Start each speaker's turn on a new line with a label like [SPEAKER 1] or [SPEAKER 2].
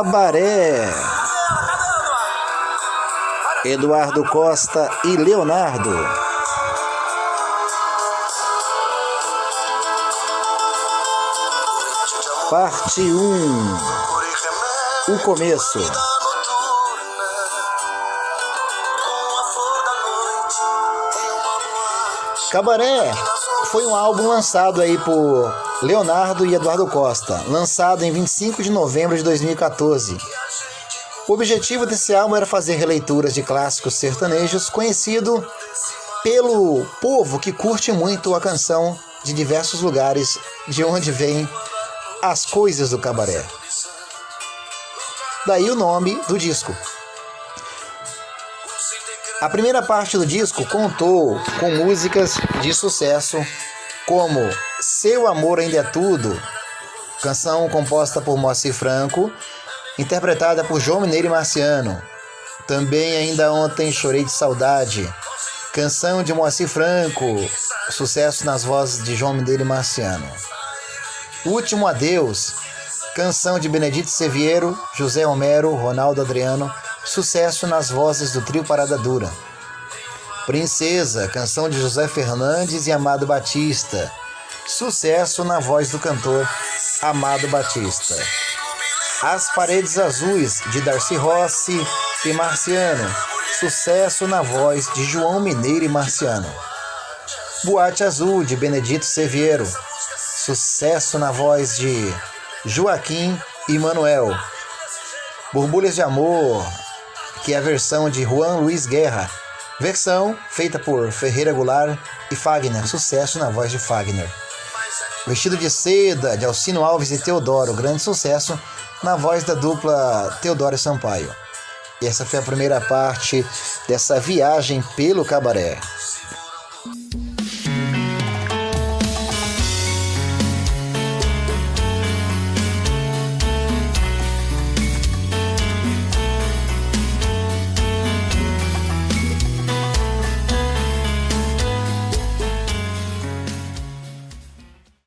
[SPEAKER 1] Cabaré. Eduardo Costa e Leonardo. Parte 1. O começo. Cabaré foi um álbum lançado aí por Leonardo e Eduardo Costa, lançado em 25 de novembro de 2014. O objetivo desse álbum era fazer releituras de clássicos sertanejos, conhecido pelo povo que curte muito a canção de diversos lugares de onde vêm as coisas do cabaré. Daí o nome do disco. A primeira parte do disco contou com músicas de sucesso como Seu Amor Ainda É Tudo, canção composta por Moacir Franco, interpretada por João Mineiro e Marciano. Também Ainda Ontem Chorei de Saudade, canção de Moacir Franco, sucesso nas vozes de João Mineiro e Marciano. Último Adeus, canção de Benedito Seviero, José Homero, Ronaldo Adriano, sucesso nas vozes do trio Parada Dura. Princesa, canção de José Fernandes e Amado Batista, sucesso na voz do cantor Amado Batista. As Paredes Azuis, de Darcy Rossi e Marciano, sucesso na voz de João Mineiro e Marciano. Boate Azul, de Benedito Seviero, sucesso na voz de Joaquim e Manuel. Borbulhas de Amor, que é a versão de Juan Luiz Guerra, versão feita por Ferreira Goulart e Fagner, sucesso na voz de Fagner. Vestido de Seda, de Alcino Alves e Teodoro, grande sucesso na voz da dupla Teodoro e Sampaio. E essa foi a primeira parte dessa viagem pelo cabaré.